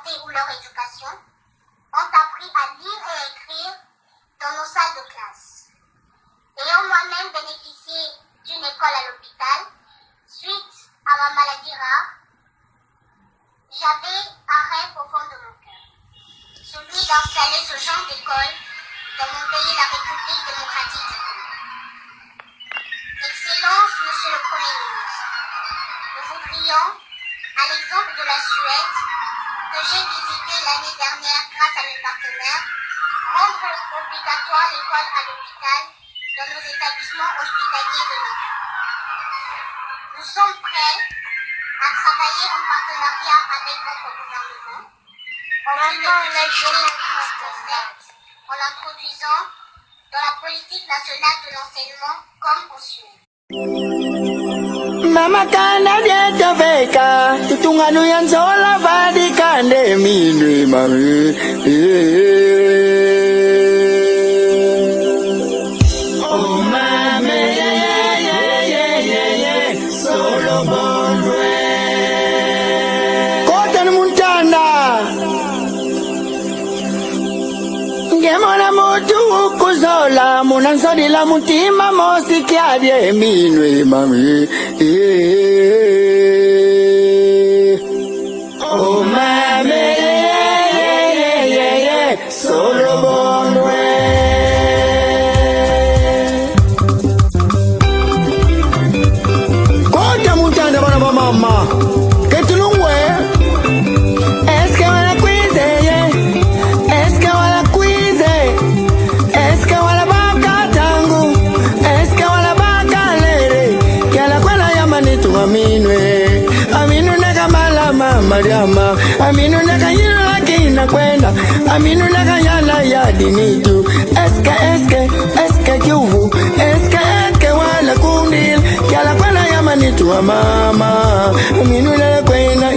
santé ou leur éducation, ont appris à lire et écrire dans nos salles de classe. Ayant moi-même bénéficié d'une école à l'hôpital, suite à ma maladie rare, j'avais un rêve au fond de mon cœur, celui d'installer ce genre d'école dans mon pays, la République démocratique du Congo. Excellence, Monsieur le Premier ministre, nous voudrions, à l'exemple de la Suède, que j'ai visité l'année dernière grâce à mes partenaires, rendre obligatoire l'école à l'hôpital dans nos établissements hospitaliers de l'État. Nous sommes prêts à travailler en partenariat avec votre gouvernement en vue de diffuser ce concept en l'introduisant dans la politique nationale de l'enseignement comme en Suède. Mama kana dieta veka tutunganu yanzola vadi kande minwe mami oh mame solo bondwe kota muntanda ngemona mutu ukuzola munansodi la mutima mosi kyabye minwe mami oh mame solo bondwe kota mutanda bana ba mama ketulungwe eske wala kwize eske wala kwize eske wala bakatangu eske wala bakalere kala kwela yamanitu aminwe aminu neka malama mariama aminu neka yino lakina kwenda aminu neka yana yadinitu eske kiuvu eske wala kundil kala kwela yamanitu mama aminu neka kwenda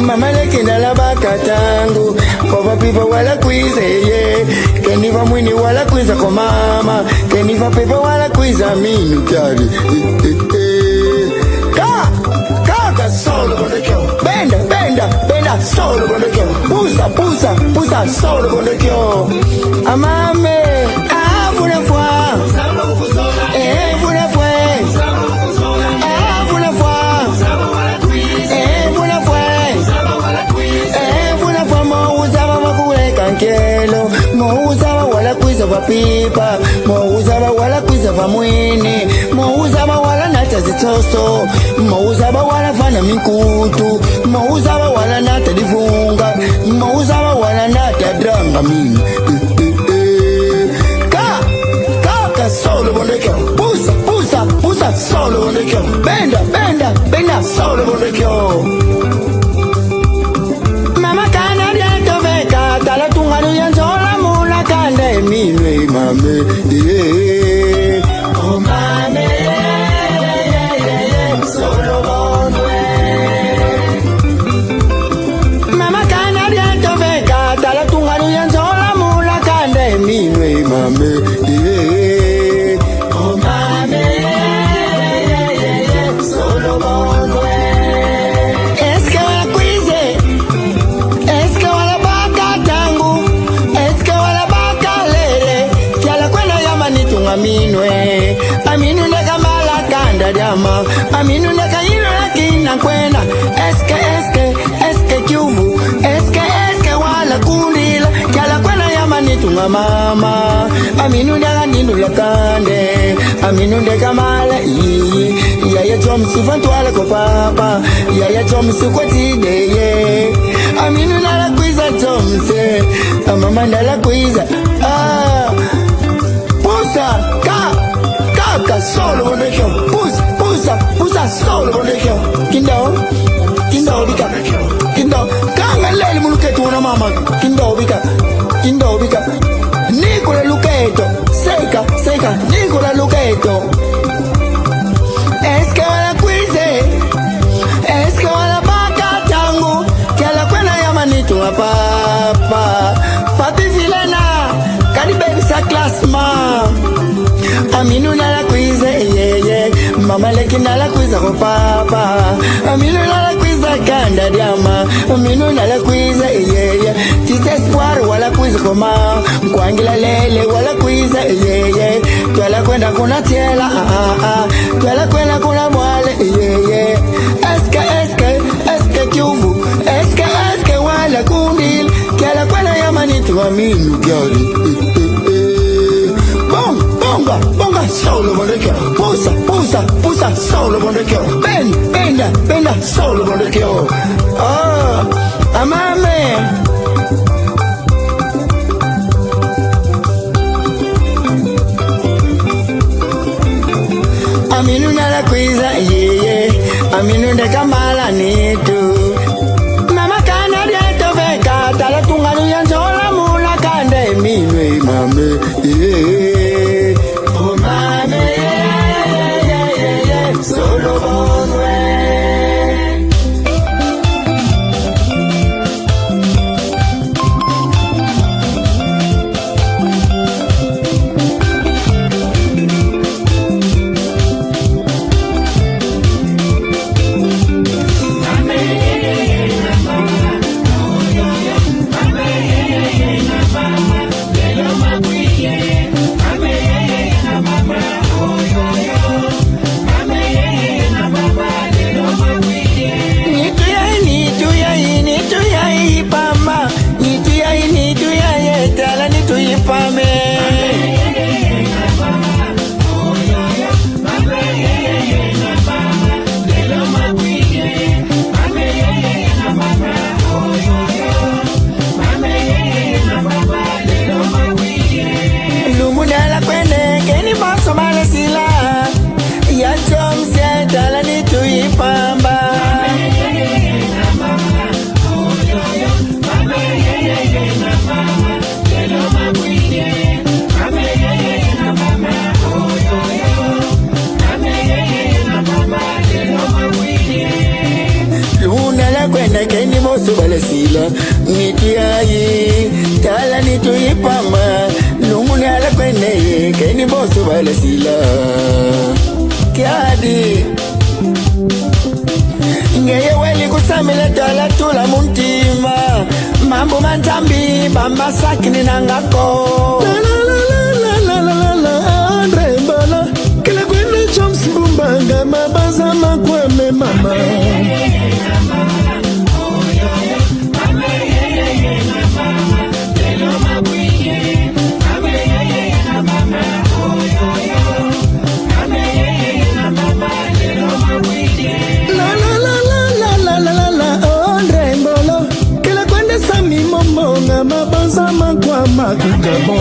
mama lekina la bakatangu for people wala kwize keniva mwini wala kwiza kwa mama keniva pepe wala kwiza minu kari kaka solo bondekyo benda solo bondekyo pusa solo bondekyo amame avuna fwa evuna fwe avuna fwa evuna fwe evuna fwa mouzaba wakuleka nkelo mouzaba wala kwiza vapipa mouzaba wala kwiza vamwini mouzaba wala nata zitoso mouzaba wala fana mikutu mouzaba wala nata divunga mouzaba wala nata dranga mini kaka solo bondekyo pusa solo bondekyo benda solo bondekyo mama kana dieta veka tala tunganu yanzola mula kande minwe mame oh mame solo bondwe mama kana dieta veka tala tunganu yanzola mula kande minwe mame oh mame solo bondwe eske wala kwize eske wala bakatangu eske wala bakalere kyala kwenda yamanitu aminwe aminu ndeka malakanda dyama aminu ndeka yino lakina kwenda eske kiuvu eske wala kundila kyala kwenda yamanitu mama aminu ndeka ninu lakande aminu ndeka mala yaya chomsi fantwala ko papa yaya chomsi ko tideye aminu nala kwiza chomse mama ndala kwiza kaka solo bondekyo pusa solo bondekyo kindo kanga leli muluketo na mama kindo bika Nicola luketo seka Nicola luketo eske wala kwize eske wala bakatangu kala kwena yamanitu papa papi filena kadi baby sa klasma aminu nala kwize mama leki nala kwiza ko papa aminu nala kwiza kanda diama aminu aminu nala kwiza yeye Titespoir wala kwiza koma Mkwangila lele wala kwiza yeye Twala kwenda kuna tiela Twala kwenda kuna mwale yeye Eske kiuvu Eske wala kundil Kiala kwenda yamanitu aminu gyari Bonga solo bondekyo Pusa solo bondekyo Benda solo bondekyo Amame Aminu nala kwiza yeye Aminu ndeka mala nitu Mama kana dieto veka Tala tunganu yanzola mula kande minwe mame Oh mame Solo bonwe Keni mosu balasila Nitiayi Tala nitu ipama Lumuni ala kwene Keni mosu balasila Kiadi Ngeye weli kusamile tala tula muntima Mambu mantambi Bamba sakini nangako Andre mbala Kila kwene chomsi bumbanga Mabaza makweme mama Mabanzama kwa makukabo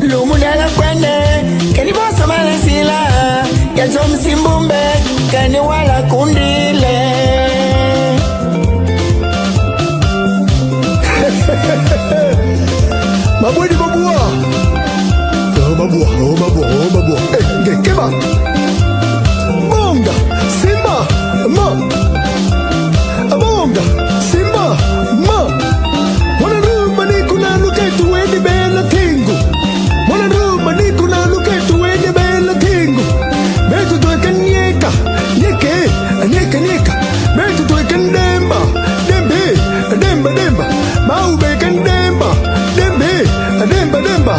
Lumudala kwende Keni bosa malesila Yacho msimbumbe Keni wala kundile Mabweni mabua mabua Ngekeba Bonga Simba Ma Bonga Simba Ma Mwana rumba ni kuna luketu weni bela tingu Mwana rumba ni kuna luketu weni bela tingu Betu tuweka nyeka Nyeka Betu tuweka ndemba Demba Maube kandemba Demba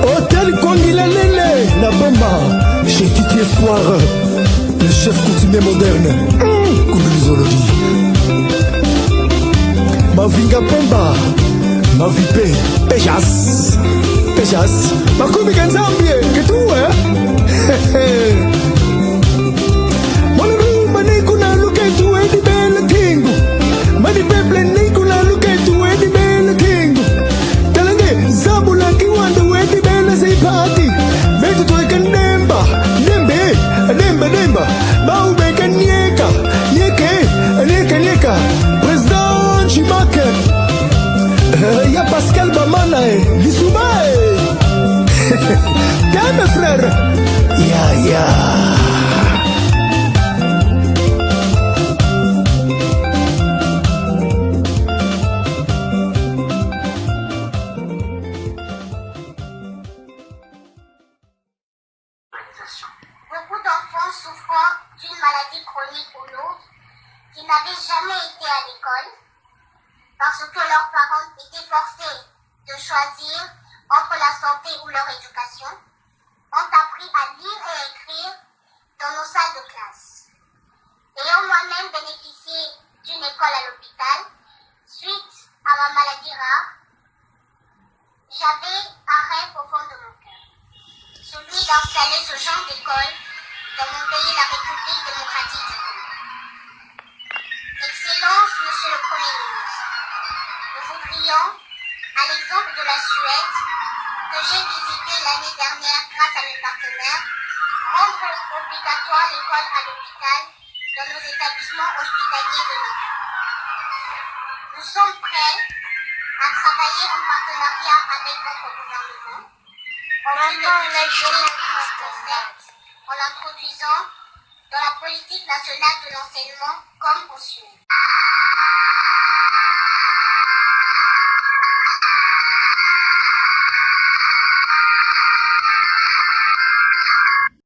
Hôtel Kwangila Lele La Bamba Chez Titespoir Le chef coutumier moderne Kundulizologie Mavinga Pemba Mavipe Pejas Makubi Ganzambie Ketoué Monaruma Nikuna Luketu Edi Bela Kingu Madi Peple Nikuna Luketu Edi Bela Kingu Talange Zabula Kiwanda Edi Bela Zipati Betu Toika Ndemba Maube Kanyeka Nyeka Président Chimake Ya Pascal Bamana Lisouba Calme frère Ya ou l'autre qui n'avaient jamais été à l'école parce que leurs parents étaient forcés de choisir entre la santé ou leur éducation, ont appris à lire et écrire dans nos salles de classe. Ayant moi-même bénéficié d'une école à l'hôpital, suite à ma maladie rare, j'avais un rêve au fond de mon cœur, celui d'installer ce genre d'école dans mon pays, la République démocratique du Congo. Excellence, Monsieur le Premier ministre, nous voudrions, à l'exemple de la Suède, que j'ai visité l'année dernière grâce à mes partenaires, rendre obligatoire l'école à l'hôpital dans nos établissements hospitaliers de l'État. Nous sommes prêts à travailler en partenariat avec votre gouvernement en vue de diffuser ce concept en l'introduisant dans la politique nationale de l'enseignement comme en Suède.